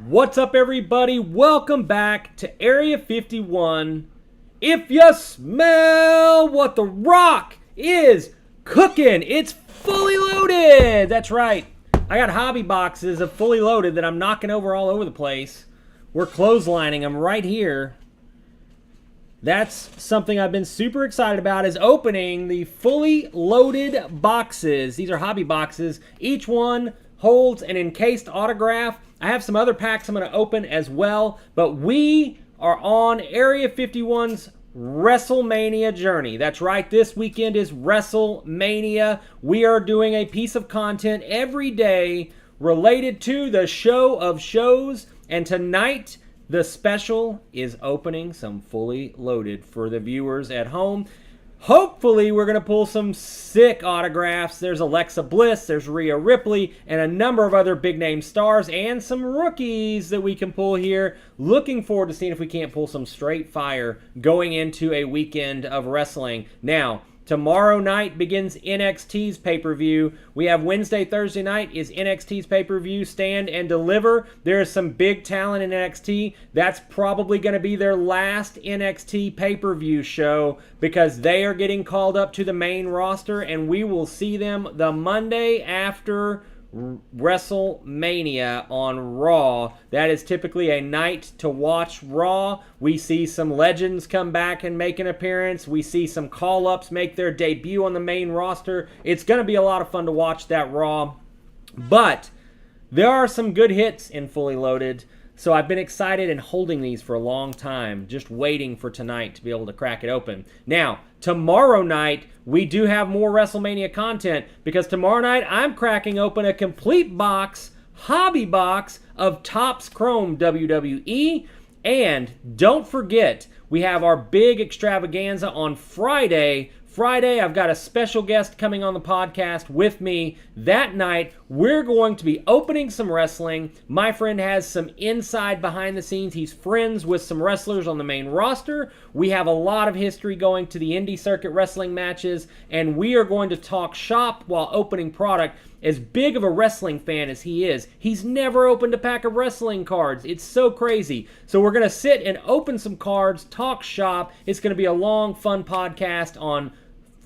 What's up, everybody? Welcome back to Area 51. If you smell what The Rock is cooking, it's fully loaded. That's right. I got hobby boxes of fully loaded that I'm knocking over all over the place. We're clotheslining them right here. That's something I've been super excited about, is opening the fully loaded boxes. These are hobby boxes. Each one holds an encased autograph. I have some other packs I'm going to open as well, but we are on Area 51's Wrestlemania journey. That's right, this weekend is Wrestlemania. We are doing a piece of content every day related to the show of shows, and tonight the special is opening some fully loaded for the viewers at home. Hopefully, we're going to pull some sick autographs. There's Alexa Bliss, there's Rhea Ripley, and a number of other big-name stars, and some rookies that we can pull here. Looking forward to seeing if we can't pull some straight fire going into a weekend of wrestling. Now, tomorrow night begins NXT's pay-per-view. We have Wednesday, Thursday night is NXT's pay-per-view, Stand and Deliver. There is some big talent in NXT. That's probably going to be their last NXT pay-per-view show because they are getting called up to the main roster, and we will see them the Monday after Wrestlemania on Raw. That is typically a night to watch Raw. We see some legends come back and make an appearance. We see some call-ups make their debut on the main roster. It's going to be a lot of fun to watch that Raw. But there are some good hits in Fully Loaded. So I've been excited and holding these for a long time, just waiting for tonight to be able to crack it open. Now, tomorrow night, we do have more WrestleMania content because tomorrow night I'm cracking open a complete box, hobby box of Topps Chrome WWE. And don't forget, we have our big extravaganza on Friday. I've got a special guest coming on the podcast with me. That night, we're going to be opening some wrestling. My friend has some inside behind the scenes. He's friends with some wrestlers on the main roster. We have a lot of history going to the indie circuit wrestling matches, and we are going to talk shop while opening product. As big of a wrestling fan as he is, he's never opened a pack of wrestling cards. It's so crazy. So we're going to sit and open some cards, talk shop. It's going to be a long, fun podcast on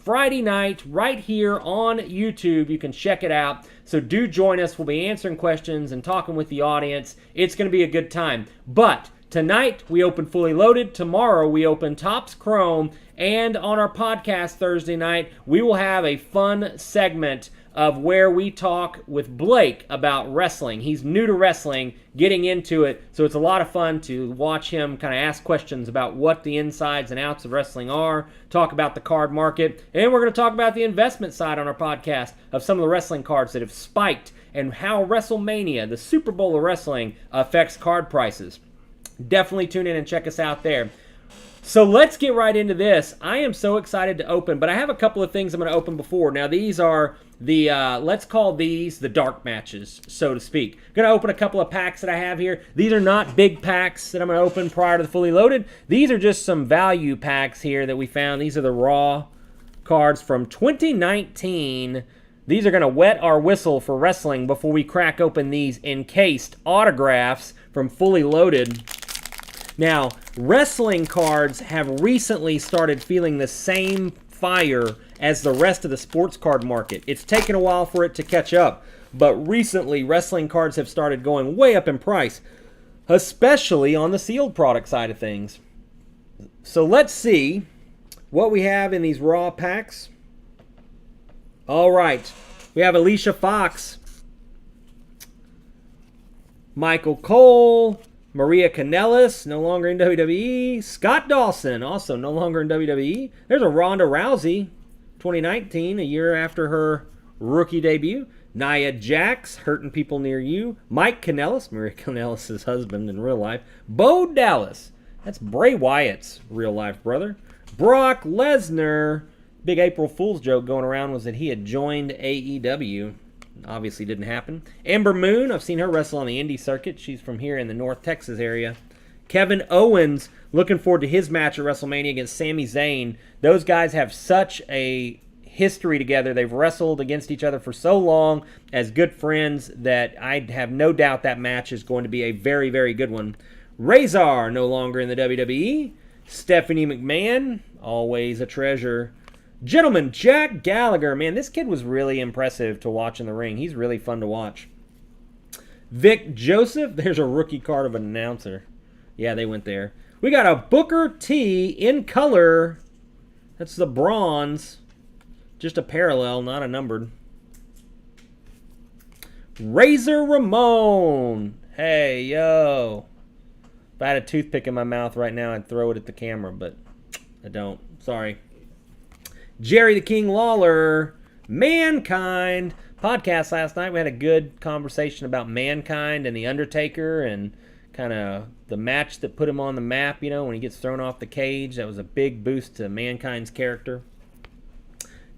Friday night right here on YouTube. You can check it out. So do join us. We'll be answering questions and talking with the audience. It's going to be a good time. But tonight we open Fully Loaded. Tomorrow we open Topps Chrome. And on our podcast Thursday night, we will have a fun segment of where we talk with Blake about wrestling. He's new to wrestling, getting into it, so it's a lot of fun to watch him kind of ask questions about what the insides and outs of wrestling are, talk about the card market, and we're going to talk about the investment side on our podcast of some of the wrestling cards that have spiked and how WrestleMania, the Super Bowl of wrestling, affects card prices. Definitely tune in and check us out there. So let's get right into this. I am so excited to open, but I have a couple of things I'm going to open before. Now, these are the, let's call these the dark matches, so to speak. I'm going to open a couple of packs that I have here. These are not big packs that I'm going to open prior to the Fully Loaded. These are just some value packs here that we found. These are the Raw cards from 2019. These are going to wet our whistle for wrestling before we crack open these encased autographs from Fully Loaded. Now, wrestling cards have recently started feeling the same fire as the rest of the sports card market. It's taken a while for it to catch up, but recently wrestling cards have started going way up in price, especially on the sealed product side of things. So let's see what we have in these Raw packs. All right, we have Alicia Fox, Michael Cole, Maria Kanellis, no longer in WWE. Scott Dawson, also no longer in WWE. There's a Ronda Rousey, 2019, a year after her rookie debut. Nia Jax, hurting people near you. Mike Kanellis, Maria Kanellis' husband in real life. Bo Dallas, that's Bray Wyatt's real life brother. Brock Lesnar, big April Fool's joke going around was that he had joined AEW. Obviously didn't happen. Ember Moon, I've seen her wrestle on the indie circuit. She's from here in the North Texas area. Kevin Owens, looking forward to his match at WrestleMania against Sami Zayn. Those guys have such a history together. They've wrestled against each other for so long as good friends that I have no doubt that match is going to be a very, very good one. Razor, no longer in the WWE. Stephanie McMahon, always a treasure. Gentleman Jack Gallagher. Man, this kid was really impressive to watch in the ring. He's really fun to watch. Vic Joseph. There's a rookie card of an announcer. Yeah, they went there. We got a Booker T in color. That's the bronze. Just a parallel, not a numbered. Razor Ramon. Hey, yo. If I had a toothpick in my mouth right now, I'd throw it at the camera, but I don't. Sorry. Jerry the King Lawler. Mankind. Podcast last night, we had a good conversation about Mankind and The Undertaker and kind of the match that put him on the map, you know, when he gets thrown off the cage. That was a big boost to Mankind's character.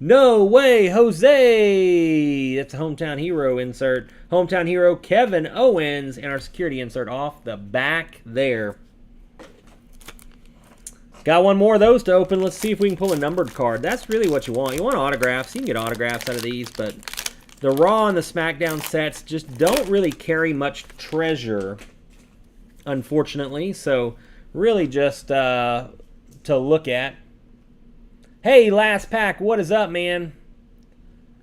No Way Jose. That's a Hometown Hero insert. Hometown Hero Kevin Owens, and our security insert off the back there. Got one more of those to open. Let's see if we can pull a numbered card. That's really what you want. You want autographs. You can get autographs out of these, but the Raw and the SmackDown sets just don't really carry much treasure, unfortunately. So really just to look at. Hey, Last Pack, what is up, man?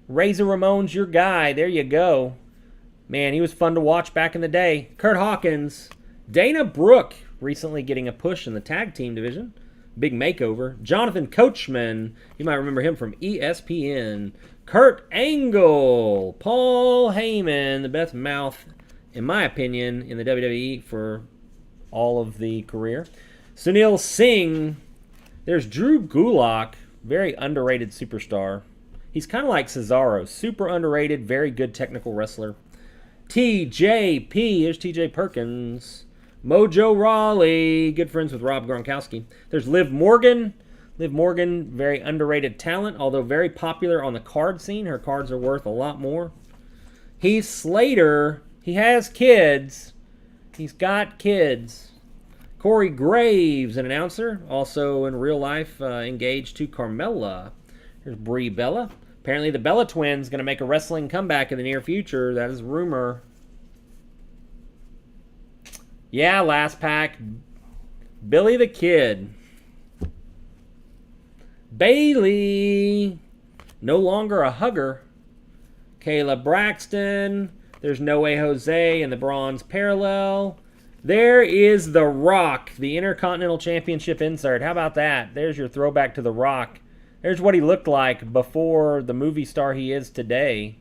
Razor Ramon's your guy. There you go. Man, he was fun to watch back in the day. Kurt Hawkins. Dana Brooke, recently getting a push in the tag team division. Big makeover. Jonathan Coachman. You might remember him from ESPN. Kurt Angle. Paul Heyman, the best mouth, in my opinion, in the WWE for all of the career. Sunil Singh. There's Drew Gulak. Very underrated superstar. He's kind of like Cesaro. Super underrated, very good technical wrestler. TJP. Here's TJ Perkins. Mojo Rawley. Good friends with Rob Gronkowski. There's Liv Morgan. Liv Morgan, very underrated talent, although very popular on the card scene. Her cards are worth a lot more. Heath Slater. He has kids. He's got kids. Corey Graves, an announcer, also in real life engaged to Carmella. Here's Brie Bella. Apparently the Bella twins going to make a wrestling comeback in the near future. That is rumor. Yeah, Last Pack. Billy the Kid. Bailey. No longer a hugger. Kayla Braxton. There's No Way Jose in the bronze parallel. There is The Rock, the Intercontinental Championship insert. How about that? There's your throwback to The Rock. There's what he looked like before the movie star he is today.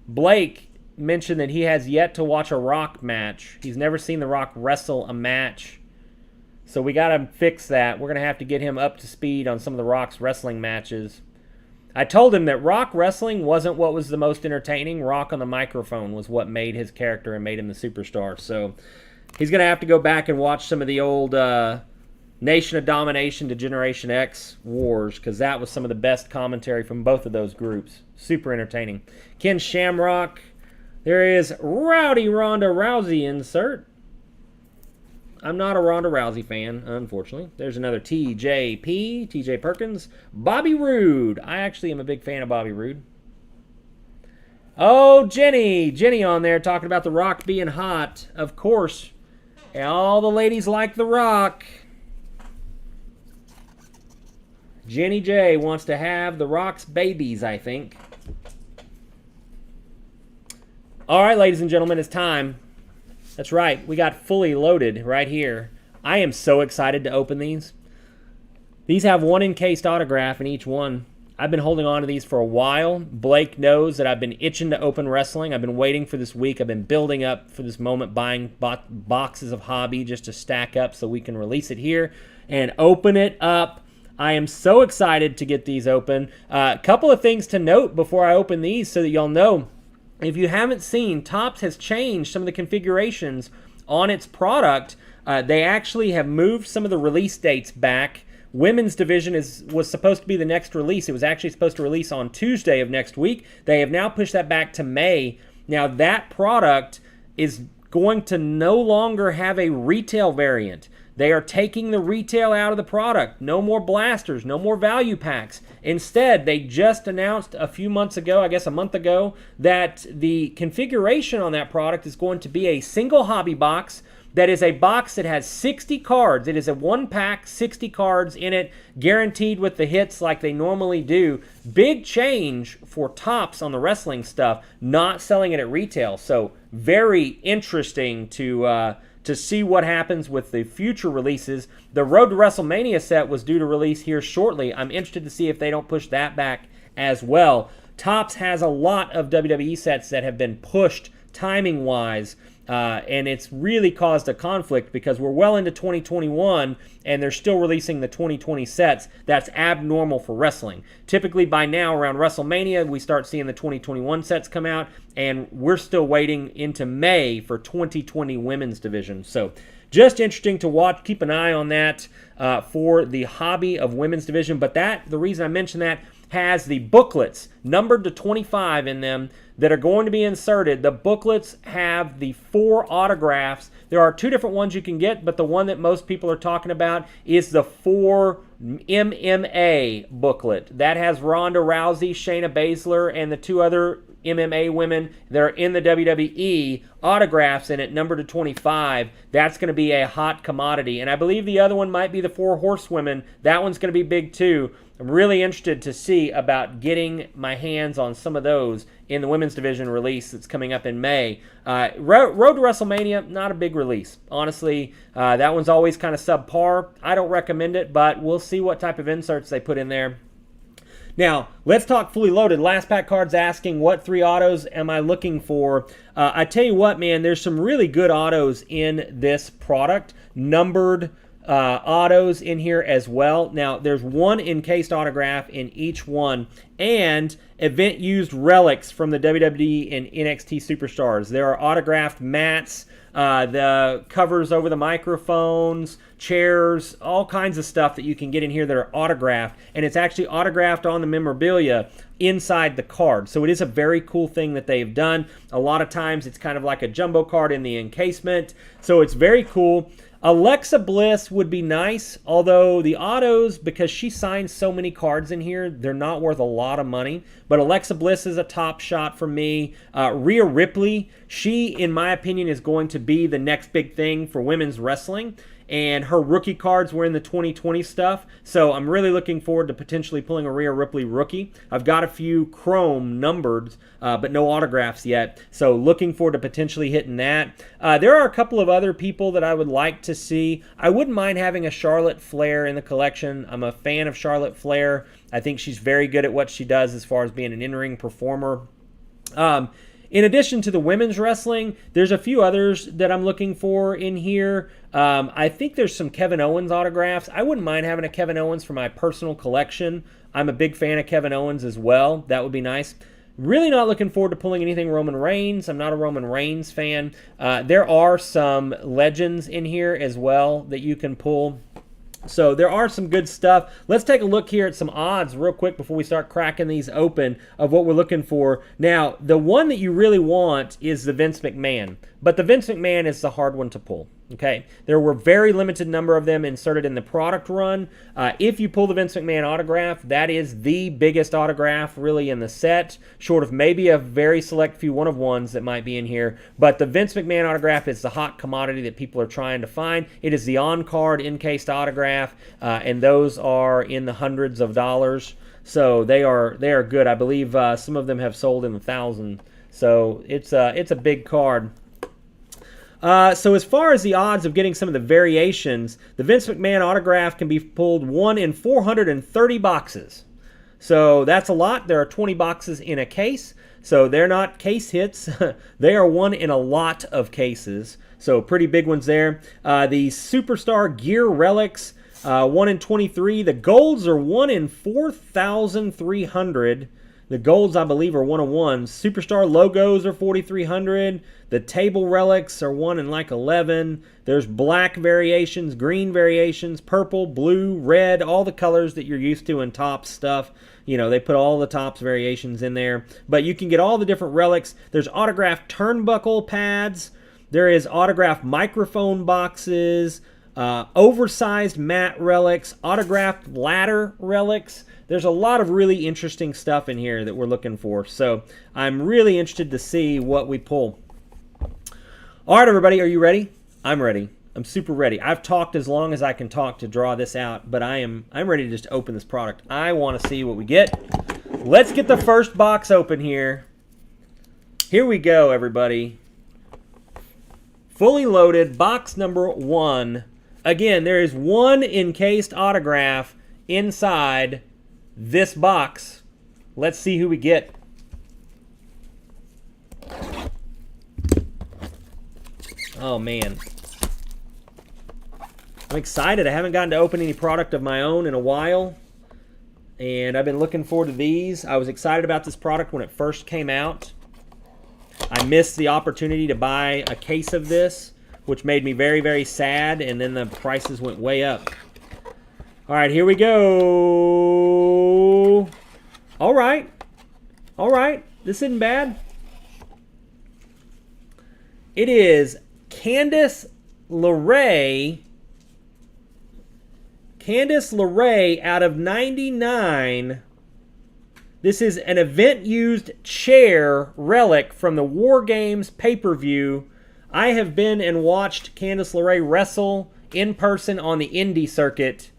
Blake mentioned that he has yet to watch a Rock match. He's never seen The Rock wrestle a match. So we got to fix that. We're going to have to get him up to speed on some of The Rock's wrestling matches. I told him that Rock wrestling wasn't what was the most entertaining. Rock on the microphone was what made his character and made him the superstar. So he's going to have to go back and watch some of the old Nation of Domination to Generation X wars, because that was some of the best commentary from both of those groups. Super entertaining. Ken Shamrock. There is Rowdy Ronda Rousey insert. I'm not a Ronda Rousey fan, unfortunately. There's another TJP, TJ Perkins. Bobby Roode. I actually am a big fan of Bobby Roode. Oh, Jenny. Jenny on there talking about The Rock being hot. Of course. All the ladies like The Rock. Jenny J wants to have The Rock's babies, I think. All right, ladies and gentlemen, it's time. That's right. We got Fully Loaded right here. I am so excited to open these. These have one encased autograph in each one. I've been holding on to these for a while. Blake knows that I've been itching to open wrestling. I've been waiting for this week. I've been building up for this moment, buying boxes of Hobby just to stack up so we can release it here and open it up. I am so excited to get these open. A couple of things to note before I open these so that y'all know. If you haven't seen, Topps has changed some of the configurations on its product. They actually have moved some of the release dates back. Women's division was supposed to be the next release. It was actually supposed to release on Tuesday of next week. They have now pushed that back to May. Now that product is going to no longer have a retail variant. They are taking the retail out of the product. No more blasters, no more value packs. Instead, they just announced a few months ago, I guess a month ago, that the configuration on that product is going to be a single hobby box. That is a box that has 60 cards. It is a one pack, 60 cards in it, guaranteed with the hits like they normally do. Big change for Topps on the wrestling stuff, not selling it at retail. So very interesting to see what happens with the future releases. The Road to WrestleMania set was due to release here shortly. I'm interested to see if they don't push that back as well. Topps has a lot of WWE sets that have been pushed timing-wise, and it's really caused a conflict because we're well into 2021 and they're still releasing the 2020 sets. That's abnormal for wrestling. Typically by now around WrestleMania we start seeing the 2021 sets come out, and we're still waiting into May for 2020 women's division. So just interesting to watch. Keep an eye on that for the hobby of women's division. But the reason I mention that has the booklets numbered to 25 in them that are going to be inserted. The booklets have the 4 autographs. There are 2 different ones you can get, but the one that most people are talking about is the 4 MMA booklet. That has Ronda Rousey, Shayna Baszler, and the 2 other MMA women that are in the WWE autographs in it, numbered to 25. That's going to be a hot commodity. And I believe the other one might be the 4 horsewomen. That one's going to be big too. I'm really interested to see about getting my hands on some of those in the women's division release that's coming up in May. Road to WrestleMania, not a big release. Honestly, that one's always kind of subpar. I don't recommend it, but we'll see what type of inserts they put in there. Now, let's talk Fully Loaded. Last Pack Cards asking, what 3 autos am I looking for? I tell you what, man, there's some really good autos in this product. Numbered autos in here as well. Now, there's 1 encased autograph in each one, and event-used relics from the WWE and NXT Superstars. There are autographed mats, the covers over the microphones, chairs, all kinds of stuff that you can get in here that are autographed, and it's actually autographed on the memorabilia inside the card. So it is a very cool thing that they've done. A lot of times it's kind of like a jumbo card in the encasement, so it's very cool. Alexa Bliss would be nice, although the autos, because she signs so many cards in here, they're not worth a lot of money. But Alexa Bliss is a top shot for me. Rhea Ripley, she, in my opinion, is going to be the next big thing for women's wrestling. And her rookie cards were in the 2020 stuff, so I'm really looking forward to potentially pulling a Rhea Ripley rookie. I've got a few chrome numbered, but no autographs yet, so looking forward to potentially hitting that. There are a couple of other people that I would like to see. I wouldn't mind having a Charlotte Flair in the collection. I'm a fan of Charlotte Flair. I think she's very good at what she does as far as being an in-ring performer. In addition to the women's wrestling, there's a few others that I'm looking for in here. I think there's some Kevin Owens autographs. I wouldn't mind having a Kevin Owens for my personal collection. I'm a big fan of Kevin Owens as well. That would be nice. Really not looking forward to pulling anything Roman Reigns. I'm not a Roman Reigns fan. There are some legends in here as well that you can pull. So there are some good stuff. Let's take a look here at some odds real quick before we start cracking these open of what we're looking for. Now, the one that you really want is the Vince McMahon, but the Vince McMahon is the hard one to pull. Okay, there were very limited number of them inserted in the product run. If you pull the Vince McMahon autograph, that is the biggest autograph really in the set, short of maybe a very select few one-of-ones that might be in here. But the Vince McMahon autograph is the hot commodity that people are trying to find. It is the on-card encased autograph, and those are in the hundreds of dollars. So they are good. I believe some of them have sold in the thousands. So it's a big card. So as far as the odds of getting some of the variations, the Vince McMahon autograph can be pulled 1 in 430 boxes. So that's a lot. There are 20 boxes in a case. So they're not case hits. They are 1 in a lot of cases. So pretty big ones there. The Superstar Gear Relics, 1 in 23. The Golds are 1 in 4,300. The Golds, I believe, are 101. Superstar logos are 4,300. The table relics are 1 in like 11. There's black variations, green variations, purple, blue, red, all the colors that you're used to in Topps stuff. You know, they put all the Topps variations in there. But you can get all the different relics. There's autographed turnbuckle pads. There is autographed microphone boxes. oversized matte relics, autographed ladder relics. There's a lot of really interesting stuff in here that we're looking for. So I'm really interested to see what we pull. All right, everybody, are you ready? I'm ready. I'm super ready. I've talked as long as I can talk to draw this out, but I'm ready to just open this product. I want to see what we get. Let's get the first box open here. Here we go, everybody. Fully loaded, box number 1. Again, there is one encased autograph inside this box. Let's see who we get. Oh, man. I'm excited. I haven't gotten to open any product of my own in a while, and I've been looking forward to these. I was excited about this product when it first came out. I missed the opportunity to buy a case of this, which made me very, very sad, and then the prices went way up. All right, here we go. All right. All right. This isn't bad. It is Candice LeRae. Candice LeRae out of 99. This is an event-used chair relic from the War Games pay-per-view. I have been and watched Candice LeRae wrestle in person on the indie circuit.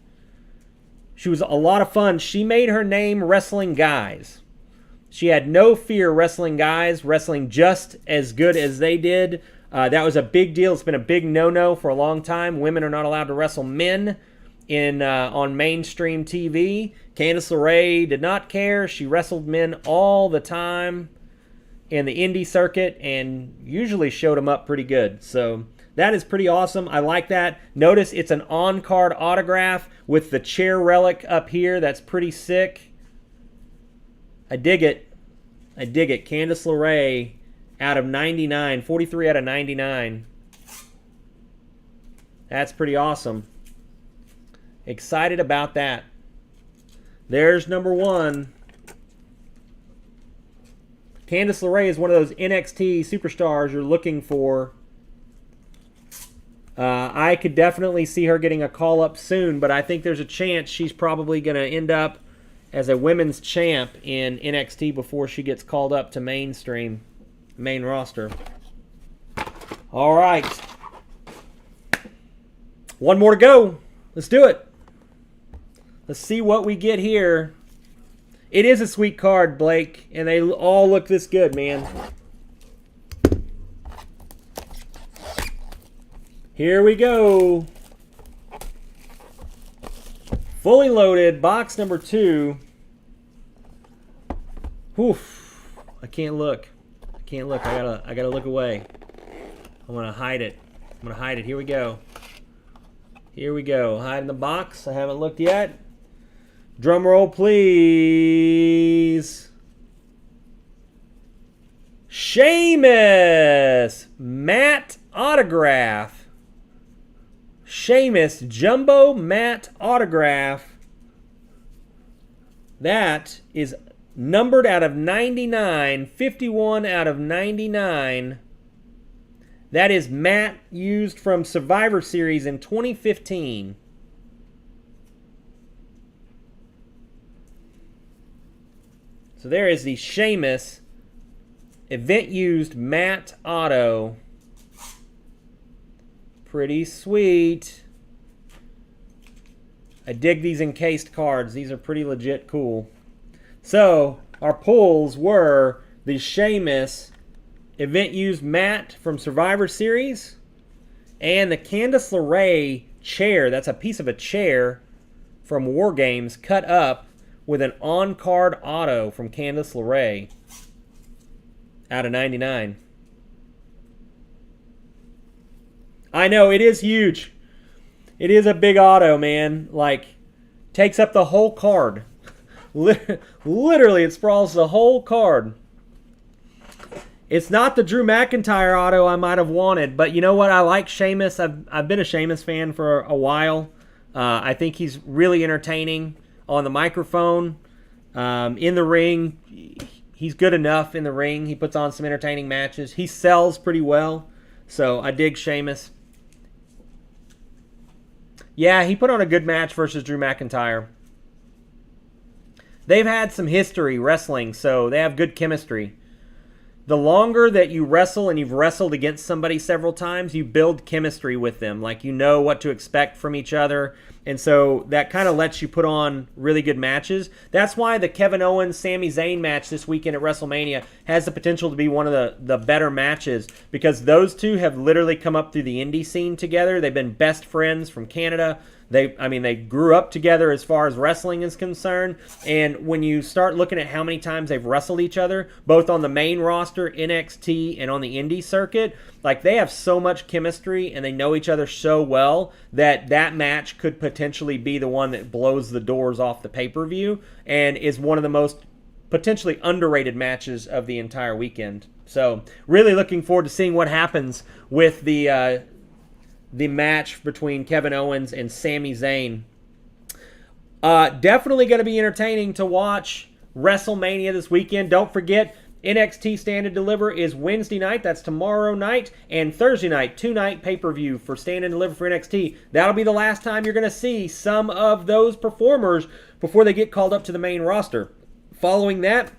She was a lot of fun. She made her name wrestling guys. She had no fear wrestling guys, wrestling just as good as they did. That was a big deal. It's been a big no-no for a long time. Women are not allowed to wrestle men on mainstream TV. Candice LeRae did not care. She wrestled men all the time in the indie circuit and usually showed them up pretty good. So that is pretty awesome. I like that. Notice it's an on-card autograph with the chair relic up here. That's pretty sick. I dig it. I dig it. Candice LeRae out of 99. 43 out of 99. That's pretty awesome. Excited about that. There's number 1. Candice LeRae is one of those NXT superstars you're looking for. I could definitely see her getting a call-up soon, but I think there's a chance she's probably going to end up as a women's champ in NXT before she gets called up to main roster. All right. One more to go. Let's do it. Let's see what we get here. It is a sweet card, Blake, and they all look this good, man. Here we go. Fully loaded, box number 2. Oof. I can't look. I can't look. I gotta look away. I'm gonna hide it. I'm gonna hide it. Here we go. Here we go. Hide in the box. I haven't looked yet. Drum roll, please. Sheamus matte autograph. Sheamus jumbo matte autograph. That is numbered out of 99. 51 out of 99. That is matte used from Survivor Series in 2015. So there is the Sheamus event-used matte auto. Pretty sweet. I dig these encased cards. These are pretty legit cool. So our pulls were the Sheamus event-used matte from Survivor Series and the Candice LeRae chair. That's a piece of a chair from War Games cut up with an on-card auto from Candice LeRae out of 99. I know, it is huge. It is a big auto, man. Like, takes up the whole card. Literally, it sprawls the whole card. It's not the Drew McIntyre auto I might have wanted, but you know what? I like Sheamus. I've been a Sheamus fan for a while. I think he's really entertaining on the microphone. In the ring, he's good enough in the ring. He puts on some entertaining matches. He sells pretty well, so I dig Sheamus. Yeah, he put on a good match versus Drew McIntyre. They've had some history wrestling, so they have good chemistry. The longer that you wrestle and you've wrestled against somebody several times, you build chemistry with them. Like, you know what to expect from each other. And so that kind of lets you put on really good matches. That's why the Kevin Owens-Sami Zayn match this weekend at WrestleMania has the potential to be one of the better matches, because those two have literally come up through the indie scene together. They've been best friends from Canada. They grew up together as far as wrestling is concerned. And when you start looking at how many times they've wrestled each other, both on the main roster, NXT, and on the indie circuit, like, they have so much chemistry and they know each other so well that that match could potentially be the one that blows the doors off the pay-per-view and is one of the most potentially underrated matches of the entire weekend. So really looking forward to seeing what happens with the match between Kevin Owens and Sami Zayn. Definitely going to be entertaining to watch WrestleMania this weekend. Don't forget, NXT Stand and Deliver is Wednesday night. That's tomorrow night. And Thursday night, 2-night pay-per-view for Stand and Deliver for NXT. That'll be the last time you're going to see some of those performers before they get called up to the main roster. Following that,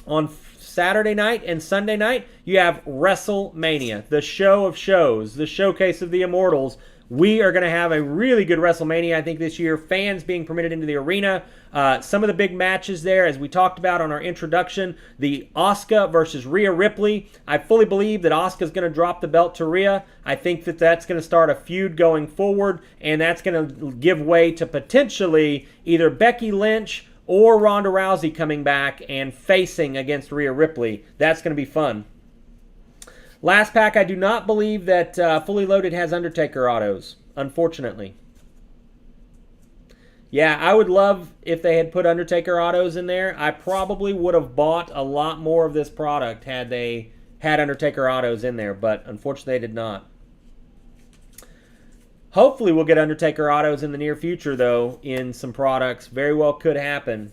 on Saturday night and Sunday night, you have WrestleMania, the show of shows, the showcase of the Immortals. We are going to have a really good WrestleMania, I think, this year. Fans being permitted into the arena. Some of the big matches there, as we talked about on our introduction, the Asuka versus Rhea Ripley. I fully believe that Asuka's going to drop the belt to Rhea. I think that that's going to start a feud going forward, and that's going to give way to potentially either Becky Lynch or Ronda Rousey coming back and facing against Rhea Ripley. That's going to be fun. Last pack, I do not believe that Fully Loaded has Undertaker autos, unfortunately. Yeah, I would love if they had put Undertaker autos in there. I probably would have bought a lot more of this product had they had Undertaker autos in there, but unfortunately they did not. Hopefully we'll get Undertaker autos in the near future, though, in some products. Very well could happen.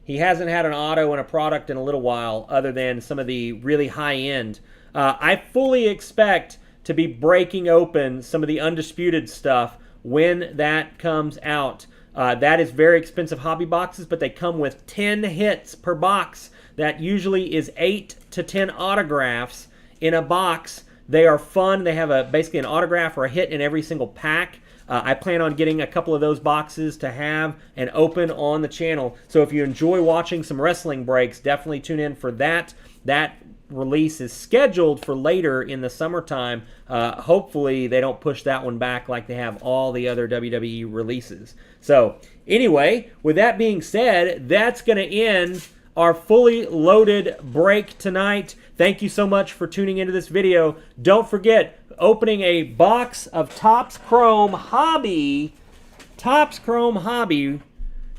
He hasn't had an auto in a product in a little while, other than some of the really high-end. I fully expect to be breaking open some of the Undisputed stuff when that comes out. That is very expensive hobby boxes, but they come with 10 hits per box. That usually is 8 to 10 autographs in a box. They are fun. They have basically an autograph or a hit in every single pack. I plan on getting a couple of those boxes to have and open on the channel. So if you enjoy watching some wrestling breaks, definitely tune in for that. That release is scheduled for later in the summertime. Hopefully they don't push that one back like they have all the other WWE releases. So anyway, with that being said, that's going to end our Fully Loaded break tonight. Thank you so much for tuning into this video. Don't forget, opening a box of Topps Chrome Hobby. Topps Chrome Hobby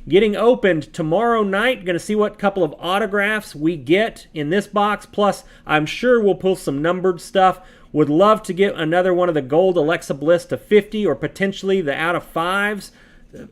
getting opened tomorrow night. Going to see what couple of autographs we get in this box. Plus, I'm sure we'll pull some numbered stuff. Would love to get another one of the gold Alexa Bliss to 50, or potentially the out of 5s,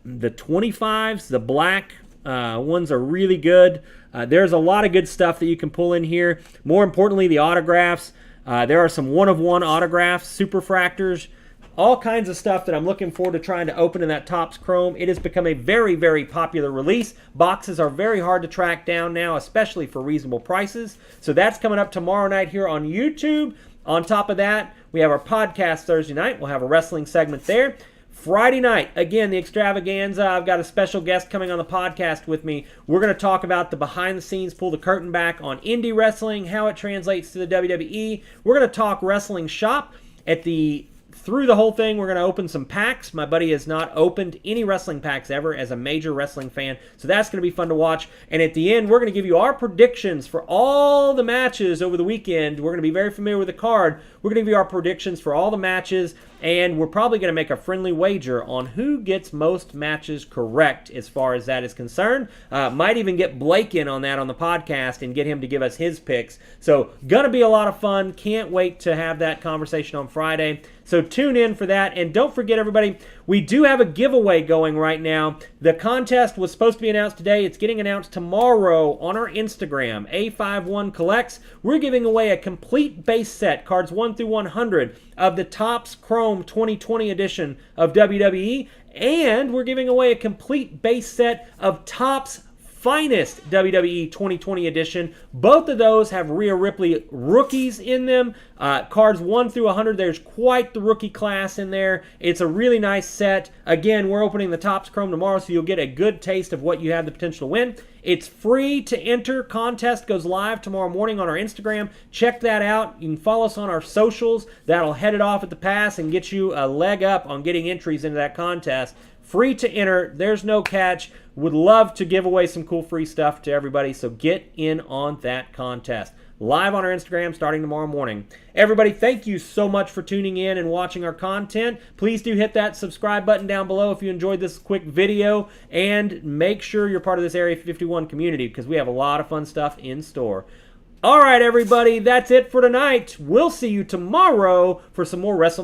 the 25s, the black ones are really good. There's a lot of good stuff that you can pull in here. More importantly, the autographs. There are some one-of-one autographs, superfractors, all kinds of stuff that I'm looking forward to trying to open in that Topps Chrome. It has become a very, very popular release. Boxes are very hard to track down now, especially for reasonable prices. So that's coming up tomorrow night here on YouTube. On top of that, we have our podcast Thursday night. We'll have a wrestling segment there. Friday night, again, the extravaganza. I've got a special guest coming on the podcast with me. We're going to talk about the behind-the-scenes, pull the curtain back on indie wrestling, how it translates to the WWE. We're going to talk wrestling shop. Through the whole thing, we're going to open some packs. My buddy has not opened any wrestling packs ever as a major wrestling fan, so that's going to be fun to watch. And at the end, we're going to give you our predictions for all the matches over the weekend. We're going to be very familiar with the card. We're going to give you our predictions for all the matches, and we're probably going to make a friendly wager on who gets most matches correct as far as that is concerned. Might even get Blake in on that on the podcast and get him to give us his picks. So, going to be a lot of fun. Can't wait to have that conversation on Friday. So tune in for that. And don't forget, everybody, we do have a giveaway going right now. The contest was supposed to be announced today. It's getting announced tomorrow on our Instagram, A51 Collects. We're giving away a complete base set, cards 1 through 100, of the Topps Chrome 2020 edition of WWE. And we're giving away a complete base set of Topps Finest WWE 2020 edition. Both of those have Rhea Ripley rookies in them. Cards 1 through 100, there's quite the rookie class in there. It's a really nice set. Again, we're opening the Topps Chrome tomorrow, so you'll get a good taste of what you have the potential to win. It's free to enter. Contest goes live tomorrow morning on our Instagram. Check that out. You can follow us on our socials. That'll head it off at the pass and get you a leg up on getting entries into that contest. Free to enter. There's no catch. Would love to give away some cool free stuff to everybody, so get in on that contest. Live on our Instagram starting tomorrow morning. Everybody, thank you so much for tuning in and watching our content. Please do hit that subscribe button down below if you enjoyed this quick video, and make sure you're part of this Area 51 community because we have a lot of fun stuff in store. All right, everybody, that's it for tonight. We'll see you tomorrow for some more WrestleMania.